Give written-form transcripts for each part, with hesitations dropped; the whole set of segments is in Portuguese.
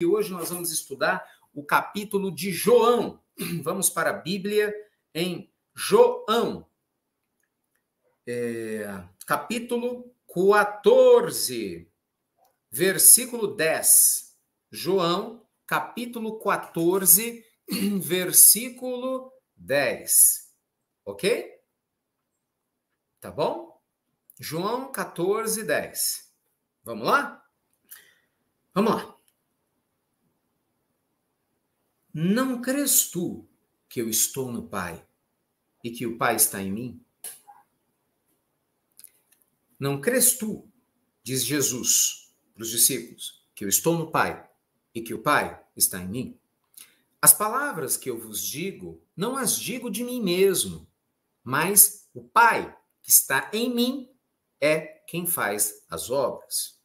E hoje nós vamos estudar o capítulo de João. Vamos para a Bíblia em João. Capítulo 14, versículo 10. João, capítulo 14, versículo 10. Ok? Tá bom? João 14, 10. Vamos lá? Vamos lá. Não crês tu que eu estou no Pai e que o Pai está em mim? Não crês tu, diz Jesus para os discípulos, que eu estou no Pai e que o Pai está em mim? As palavras que eu vos digo, não as digo de mim mesmo, mas o Pai que está em mim é quem faz as obras.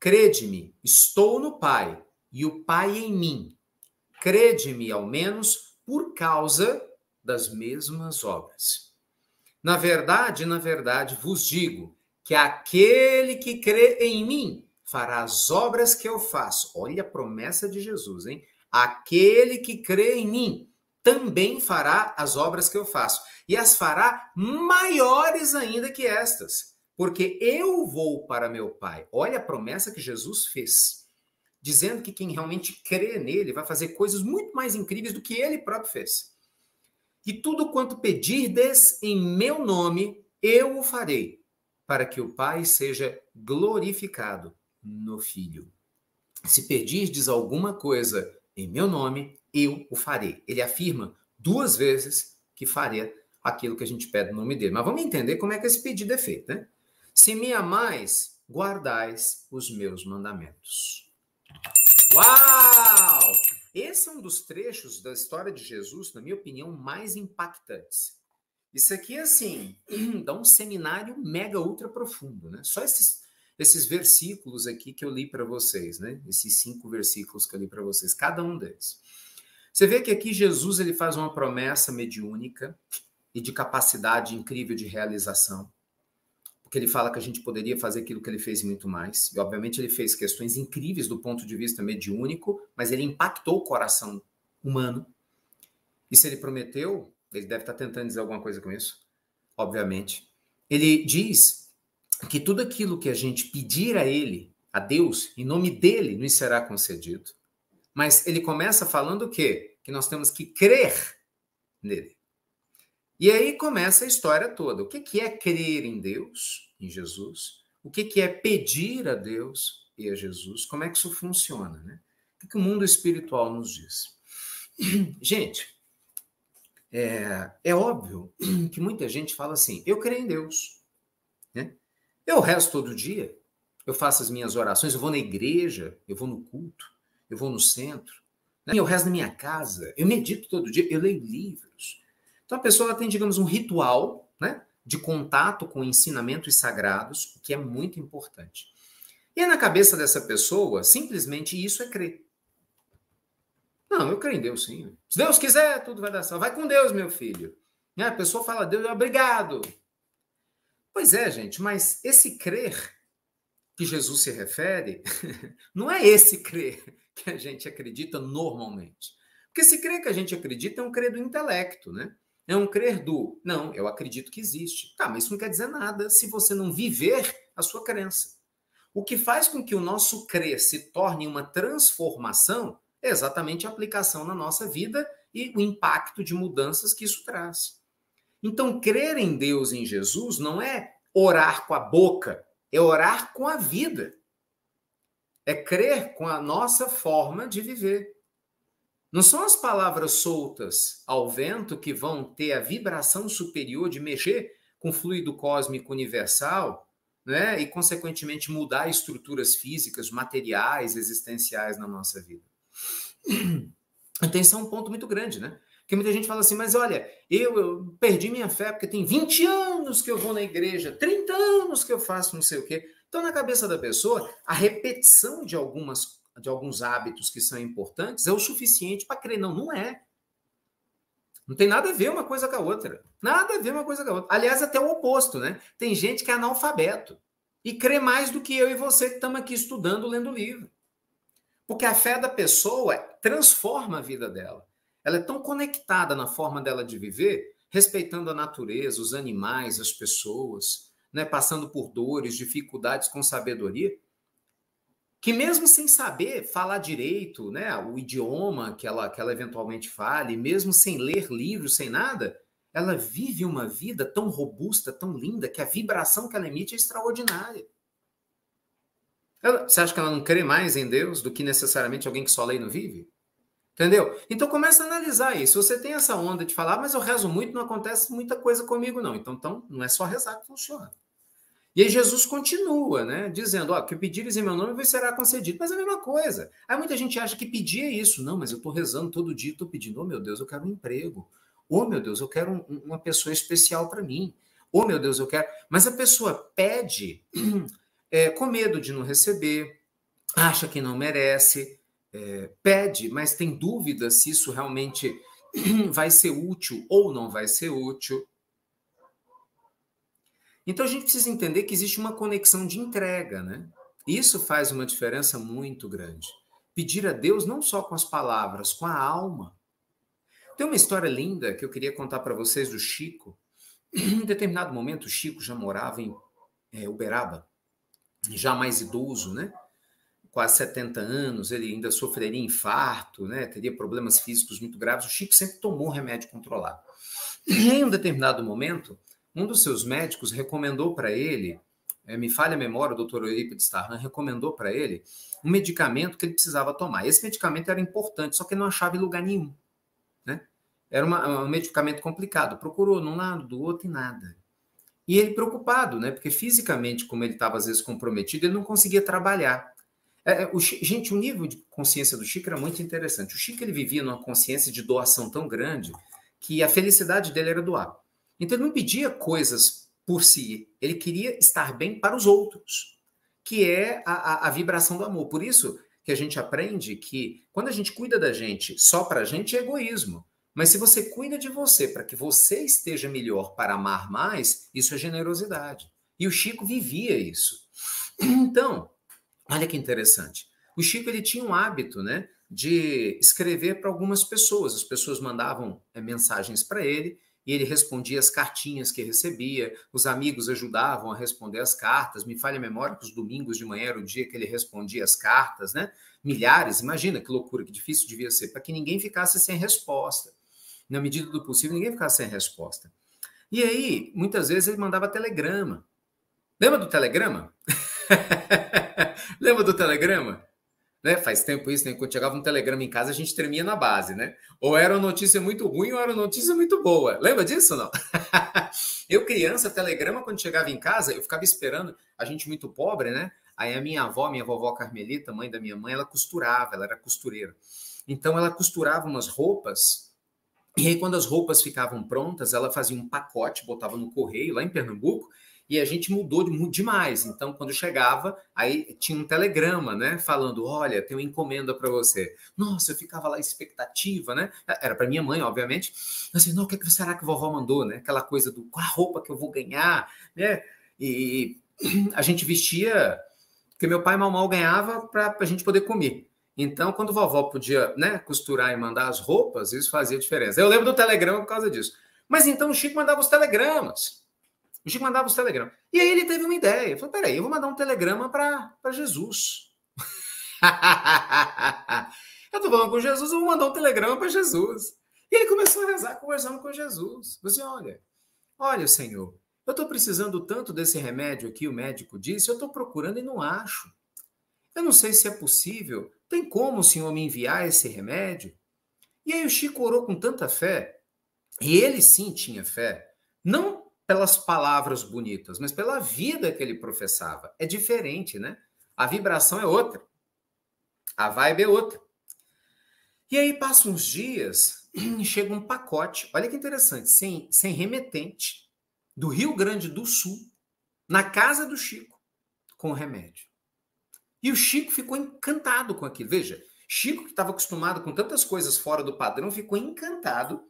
Crede-me, estou no Pai e o Pai em mim. Crede-me, ao menos, por causa das mesmas obras. Na verdade, vos digo que aquele que crê em mim fará as obras que eu faço. Olha a promessa de Jesus, hein? Aquele que crê em mim também fará as obras que eu faço. E as fará maiores ainda que estas, porque eu vou para meu Pai. Olha a promessa que Jesus fez, dizendo que quem realmente crê nele vai fazer coisas muito mais incríveis do que ele próprio fez. E tudo quanto pedirdes em meu nome, eu o farei, para que o Pai seja glorificado no Filho. Se pedirdes alguma coisa em meu nome, eu o farei. Ele afirma 2 vezes que faria aquilo que a gente pede no nome dele. Mas vamos entender como é que esse pedido é feito, né? Se me amais, guardais os meus mandamentos. Uau! Esse é um dos trechos da história de Jesus, na minha opinião, mais impactantes. Isso aqui, assim, dá um seminário mega ultra profundo, né? Só esses versículos aqui que eu li para vocês, né? Esses 5 versículos que eu li para vocês, cada um deles. Você vê que aqui Jesus ele faz uma promessa mediúnica e de capacidade incrível de realização. Porque ele fala que a gente poderia fazer aquilo que ele fez e muito mais. E, obviamente, ele fez questões incríveis do ponto de vista mediúnico, mas ele impactou o coração humano. E se ele prometeu, ele deve estar tentando dizer alguma coisa com isso, obviamente. Ele diz que tudo aquilo que a gente pedir a ele, a Deus, em nome dele, nos será concedido. Mas ele começa falando o quê? Que nós temos que crer nele. E aí começa a história toda. O que é crer em Deus, em Jesus? O que é pedir a Deus e a Jesus? Como é que isso funciona, né? O que o mundo espiritual nos diz? Gente, é óbvio que muita gente fala assim, eu creio em Deus, né? Eu rezo todo dia, eu faço as minhas orações, eu vou na igreja, eu vou no culto, eu vou no centro, né? Eu rezo na minha casa, eu medito todo dia, eu leio livros. Então a pessoa tem, digamos, um ritual, né, de contato com ensinamentos sagrados, o que é muito importante. E na cabeça dessa pessoa, simplesmente isso é crer. Não, eu creio em Deus, sim. Se Deus quiser, tudo vai dar certo. Vai com Deus, meu filho. A pessoa fala, Deus, obrigado. Pois é, gente, mas esse crer que Jesus se refere, não é esse crer que a gente acredita normalmente. Porque esse crer que a gente acredita é um crer do intelecto, né? É um crer do, não, eu acredito que existe. Tá, mas isso não quer dizer nada se você não viver a sua crença. O que faz com que o nosso crer se torne uma transformação é exatamente a aplicação na nossa vida e o impacto de mudanças que isso traz. Então, crer em Deus, em Jesus, não é orar com a boca, é orar com a vida. É crer com a nossa forma de viver. Não são as palavras soltas ao vento que vão ter a vibração superior de mexer com o fluido cósmico universal, né? E, consequentemente, mudar estruturas físicas, materiais, existenciais na nossa vida. Então, esse é um ponto muito grande, né? Porque muita gente fala assim, mas olha, eu perdi minha fé porque tem 20 anos que eu vou na igreja, 30 anos que eu faço não sei o quê. Então, na cabeça da pessoa, a repetição de alguns hábitos que são importantes é o suficiente para crer. Não, não é. Não tem nada a ver uma coisa com a outra. Nada a ver uma coisa com a outra. Aliás, até o oposto, né? Tem gente que é analfabeto e crê mais do que eu e você que estamos aqui estudando, lendo livro. Porque a fé da pessoa transforma a vida dela. Ela é tão conectada na forma dela de viver, respeitando a natureza, os animais, as pessoas, né, passando por dores, dificuldades com sabedoria, que mesmo sem saber falar direito, né, o idioma que ela eventualmente fale, mesmo sem ler livros, sem nada, ela vive uma vida tão robusta, tão linda, que a vibração que ela emite é extraordinária. Você acha que ela não crê mais em Deus do que necessariamente alguém que só lê e não vive? Entendeu? Então começa a analisar isso. Você tem essa onda de falar, mas eu rezo muito, não acontece muita coisa comigo, não. Então não é só rezar que funciona. E aí Jesus continua, né? Dizendo, ó, que pedires em meu nome vos será concedido. Mas é a mesma coisa. Aí muita gente acha que pedir é isso. Não, mas eu estou rezando todo dia, estou pedindo, oh meu Deus, eu quero um emprego. Oh meu Deus, eu quero uma pessoa especial para mim. Oh meu Deus, eu quero... Mas a pessoa pede com medo de não receber, acha que não merece, pede, mas tem dúvida se isso realmente vai ser útil ou não vai ser útil. Então a gente precisa entender que existe uma conexão de entrega, né? Isso faz uma diferença muito grande. Pedir a Deus não só com as palavras, com a alma. Tem uma história linda que eu queria contar para vocês do Chico. Em determinado momento, o Chico já morava em Uberaba, já mais idoso, né? Quase 70 anos, ele ainda sofreria infarto, né? Teria problemas físicos muito graves. O Chico sempre tomou remédio controlado. E em um determinado momento, um dos seus médicos recomendou para ele, me falha a memória, o doutor Eurípides Tarran recomendou para ele um medicamento que ele precisava tomar. Esse medicamento era importante, só que ele não achava em lugar nenhum, né? Era um medicamento complicado. Procurou num lado, do outro e nada. E ele preocupado, né? Porque fisicamente, como ele estava às vezes comprometido, ele não conseguia trabalhar. Gente, o nível de consciência do Chico era muito interessante. O Chico ele vivia numa consciência de doação tão grande que a felicidade dele era doar. Então ele não pedia coisas por si, ele queria estar bem para os outros, que é a vibração do amor. Por isso que a gente aprende que quando a gente cuida da gente só para a gente é egoísmo. Mas se você cuida de você para que você esteja melhor para amar mais, isso é generosidade. E o Chico vivia isso. Então, olha que interessante. O Chico ele tinha um hábito, né, de escrever para algumas pessoas. As pessoas mandavam mensagens para ele e ele respondia as cartinhas que recebia. Os amigos ajudavam a responder as cartas. Me falha a memória que os domingos de manhã era o dia que ele respondia as cartas, né? Milhares, imagina que loucura, que difícil devia ser, para que ninguém ficasse sem resposta. Na medida do possível, ninguém ficasse sem resposta. E aí, muitas vezes, ele mandava telegrama. Lembra do telegrama? Lembra do telegrama? Né? Faz tempo isso, né? Quando chegava um telegrama em casa, a gente tremia na base, né? Ou era uma notícia muito ruim, ou era uma notícia muito boa. Lembra disso ou não? Eu, criança, telegrama, quando chegava em casa, eu ficava esperando, a gente muito pobre, né? Aí a minha avó, minha vovó Carmelita, mãe da minha mãe, ela costurava, ela era costureira. Então ela costurava umas roupas, e aí quando as roupas ficavam prontas, ela fazia um pacote, botava no correio, lá em Pernambuco, e a gente mudou demais. Então, quando chegava, aí tinha um telegrama, né? Falando, olha, tem uma encomenda para você. Nossa, eu ficava lá expectativa, né? Era para minha mãe, obviamente. Assim, não, o que será que a vovó mandou, né? Aquela coisa do qual a roupa que eu vou ganhar, né? E a gente vestia, porque meu pai mal ganhava para a gente poder comer. Então, quando a vovó podia, né, costurar e mandar as roupas, isso fazia diferença. Eu lembro do telegrama por causa disso. Mas então o Chico mandava os telegramas. O Chico mandava os telegramas. E aí ele teve uma ideia. Ele falou, peraí, eu vou mandar um telegrama para Jesus. Eu estou falando com Jesus, eu vou mandar um telegrama para Jesus. E ele começou a rezar, conversando com Jesus. Você olha, Senhor, eu estou precisando tanto desse remédio aqui, o médico disse, eu estou procurando e não acho. Eu não sei se é possível. Tem como o Senhor me enviar esse remédio? E aí o Chico orou com tanta fé, e ele sim tinha fé, não pelas palavras bonitas, mas pela vida que ele professava. É diferente, né? A vibração é outra. A vibe é outra. E aí passam uns dias e chega um pacote, olha que interessante, sem remetente, do Rio Grande do Sul, na casa do Chico, com o remédio. E o Chico ficou encantado com aquilo. Veja, Chico, que estava acostumado com tantas coisas fora do padrão, ficou encantado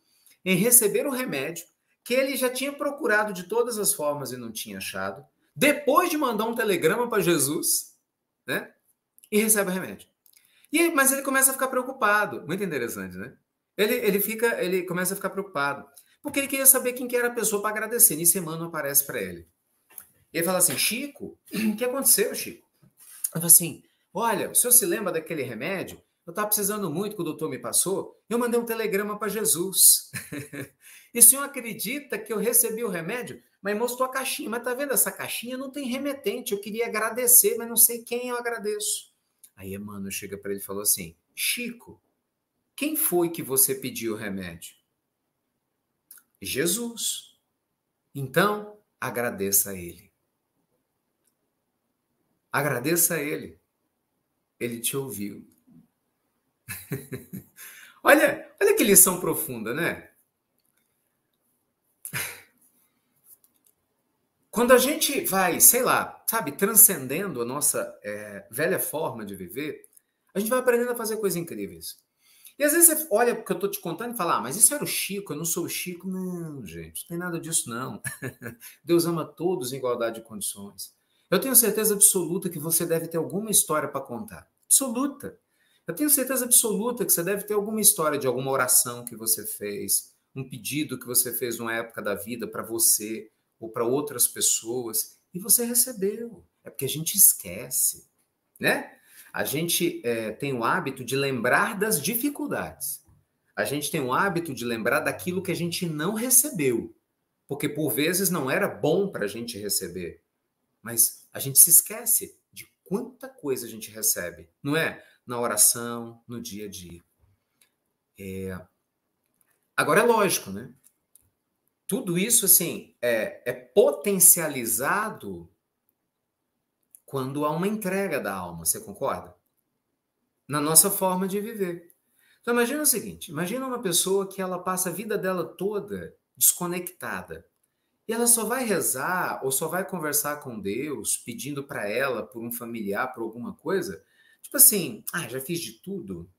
em receber o remédio que ele já tinha procurado de todas as formas e não tinha achado, depois de mandar um telegrama para Jesus, né? E recebe o remédio. Mas ele começa a ficar preocupado. Muito interessante, né? Ele começa a ficar preocupado. Porque ele queria saber quem que era a pessoa para agradecer. Nisso, Emmanuel aparece para ele. E ele fala assim, Chico, o que aconteceu, Chico? Eu falo assim, olha, o senhor se lembra daquele remédio? Eu estava precisando muito que o doutor me passou. Eu mandei um telegrama para Jesus. E o senhor acredita que eu recebi o remédio? Mas mostrou a caixinha. Mas tá vendo essa caixinha? Não tem remetente. Eu queria agradecer, mas não sei quem eu agradeço. Aí Emmanuel chega para ele e falou assim, Chico, quem foi que você pediu o remédio? Jesus. Então, agradeça a ele. Agradeça a ele. Ele te ouviu. olha que lição profunda, né? Quando a gente vai, sei lá, sabe, transcendendo a nossa velha forma de viver, a gente vai aprendendo a fazer coisas incríveis. E às vezes você olha o que eu estou te contando e fala, mas isso era o Chico, eu não sou o Chico. Não, gente, não tem nada disso, não. Deus ama todos em igualdade de condições. Eu tenho certeza absoluta que você deve ter alguma história para contar. Absoluta. Eu tenho certeza absoluta que você deve ter alguma história de alguma oração que você fez, um pedido que você fez numa época da vida para você ou para outras pessoas, e você recebeu. É porque a gente esquece, né? A gente tem o hábito de lembrar das dificuldades. A gente tem o hábito de lembrar daquilo que a gente não recebeu, porque por vezes não era bom para a gente receber. Mas a gente se esquece de quanta coisa a gente recebe, não é? Na oração, no dia a dia. Agora é lógico, né? Tudo isso assim é potencializado quando há uma entrega da alma, você concorda? Na nossa forma de viver. Então imagina o seguinte, imagina uma pessoa que ela passa a vida dela toda desconectada. E ela só vai rezar ou só vai conversar com Deus pedindo para ela, por um familiar, por alguma coisa, tipo assim, já fiz de tudo.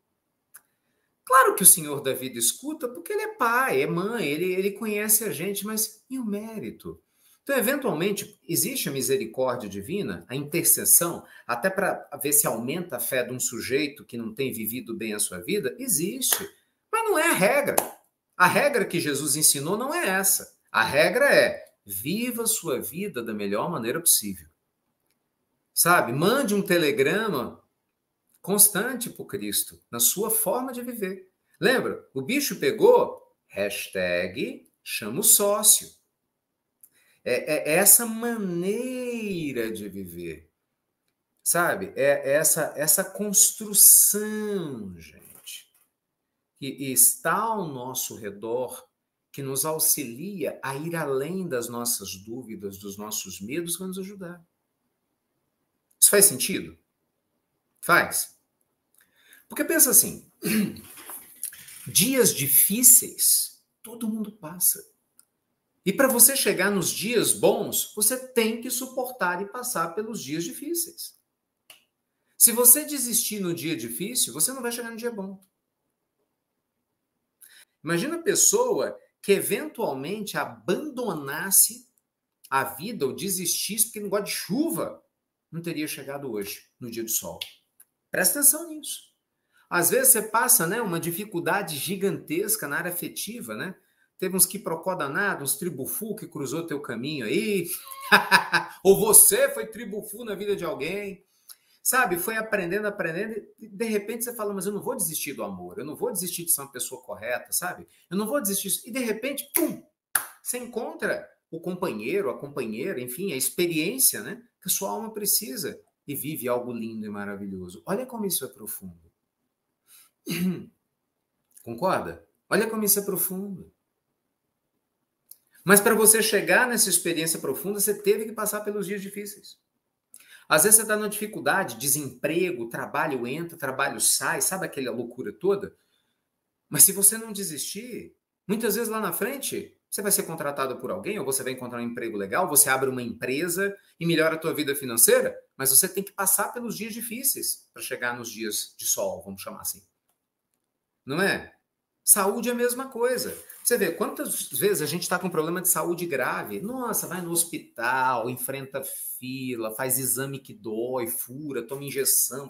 Claro que o Senhor da vida escuta porque ele é pai, é mãe, ele conhece a gente, mas e o mérito? Então, eventualmente, existe a misericórdia divina, a intercessão, até para ver se aumenta a fé de um sujeito que não tem vivido bem a sua vida? Existe. Mas não é a regra. A regra que Jesus ensinou não é essa. A regra é: viva a sua vida da melhor maneira possível. Sabe? Mande um telegrama constante para o Cristo, na sua forma de viver. Lembra? O bicho pegou, chama o sócio. É essa maneira de viver. Sabe? É essa construção, gente, que está ao nosso redor, que nos auxilia a ir além das nossas dúvidas, dos nossos medos, para nos ajudar. Isso faz sentido? Faz. Porque pensa assim, dias difíceis, todo mundo passa. E para você chegar nos dias bons, você tem que suportar e passar pelos dias difíceis. Se você desistir no dia difícil, você não vai chegar no dia bom. Imagina a pessoa que eventualmente abandonasse a vida ou desistisse porque não gosta de chuva, não teria chegado hoje, no dia do sol. Presta atenção nisso. Às vezes você passa, né, uma dificuldade gigantesca na área afetiva, né? Teve uns quiprocó danado, uns tribufu que cruzou teu caminho aí. Ou você foi tribufu na vida de alguém. Sabe, foi aprendendo, e de repente você fala, mas eu não vou desistir do amor, eu não vou desistir de ser uma pessoa correta, sabe? Eu não vou desistir. E de repente, pum, você encontra o companheiro, a companheira, enfim, a experiência, né, que a sua alma precisa e vive algo lindo e maravilhoso. Olha como isso é profundo. Concorda? Olha como isso é profundo. Mas para você chegar nessa experiência profunda, você teve que passar pelos dias difíceis. Às vezes você está numa dificuldade, desemprego, trabalho entra, trabalho sai, sabe aquela loucura toda? Mas se você não desistir, muitas vezes lá na frente, você vai ser contratado por alguém, ou você vai encontrar um emprego legal, você abre uma empresa e melhora a tua vida financeira, mas você tem que passar pelos dias difíceis para chegar nos dias de sol, vamos chamar assim. Não é? Saúde é a mesma coisa. Você vê, quantas vezes a gente está com problema de saúde grave? Nossa, vai no hospital, enfrenta fila, faz exame que dói, fura, toma injeção,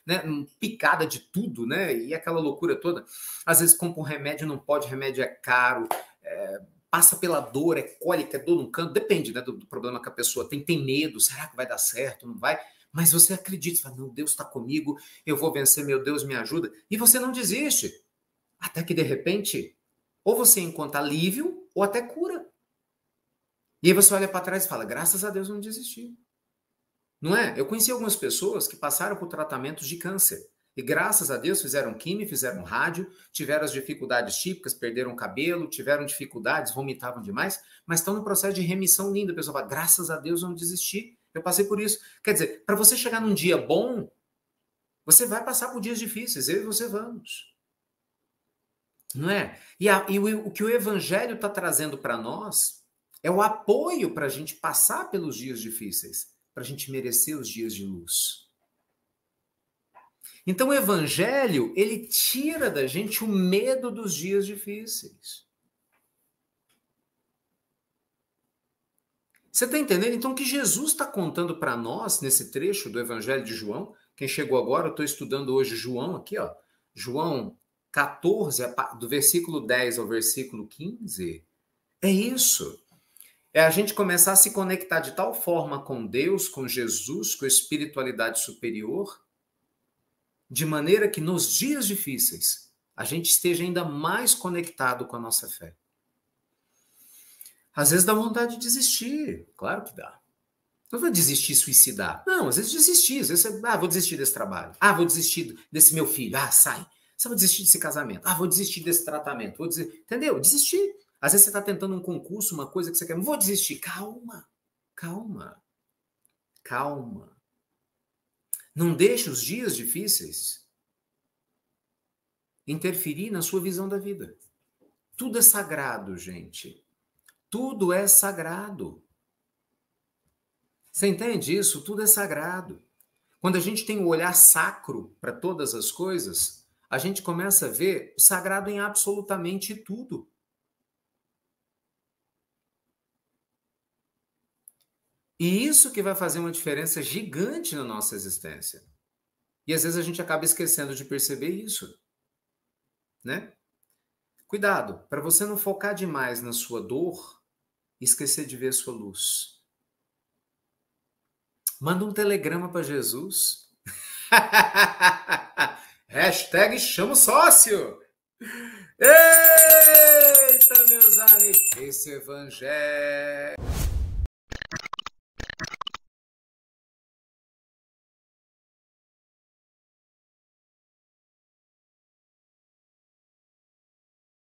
né, picada de tudo, né, e aquela loucura toda. Às vezes compra um remédio, não pode, remédio é caro, passa pela dor, é cólica, é dor no canto, depende, né, do problema que a pessoa tem medo, será que vai dar certo, não vai? Mas você acredita, você fala, não, Deus está comigo, eu vou vencer, meu Deus me ajuda, e você não desiste. Até que, de repente, ou você encontra alívio, ou até cura. E aí você olha para trás e fala, graças a Deus eu não desisti. Não é? Eu conheci algumas pessoas que passaram por tratamentos de câncer. E graças a Deus fizeram químio, fizeram rádio, tiveram as dificuldades típicas, perderam o cabelo, tiveram dificuldades, vomitavam demais, mas estão no processo de remissão linda. A pessoa fala, graças a Deus eu não desisti. Eu passei por isso. Quer dizer, para você chegar num dia bom, você vai passar por dias difíceis. Eu e você vamos. Não é? E o que o Evangelho está trazendo para nós é o apoio para a gente passar pelos dias difíceis, para a gente merecer os dias de luz. Então o Evangelho, ele tira da gente o medo dos dias difíceis. Você está entendendo? Então o que Jesus está contando para nós, nesse trecho do Evangelho de João, quem chegou agora, eu estou estudando hoje João aqui, ó, João 14, do versículo 10 ao versículo 15, é isso. É a gente começar a se conectar de tal forma com Deus, com Jesus, com a espiritualidade superior, de maneira que nos dias difíceis a gente esteja ainda mais conectado com a nossa fé. Às vezes dá vontade de desistir, claro que dá. Não vai desistir, suicidar. Não, às vezes desistir. Às vezes vou desistir desse trabalho. Vou desistir desse meu filho. Sai. Você vai desistir desse casamento. Vou desistir desse tratamento. Entendeu? Desistir. Às vezes você está tentando um concurso, uma coisa que você quer. Não vou desistir. Calma. Calma. Calma. Não deixe os dias difíceis interferir na sua visão da vida. Tudo é sagrado, gente. Tudo é sagrado. Você entende isso? Tudo é sagrado. Quando a gente tem o olhar sacro para todas as coisas, a gente começa a ver o sagrado em absolutamente tudo. E isso que vai fazer uma diferença gigante na nossa existência. E às vezes a gente acaba esquecendo de perceber isso, né? Cuidado, para você não focar demais na sua dor e esquecer de ver a sua luz. Manda um telegrama para Jesus. Hashtag chama o sócio. Eita, meus amigos, esse evangelho...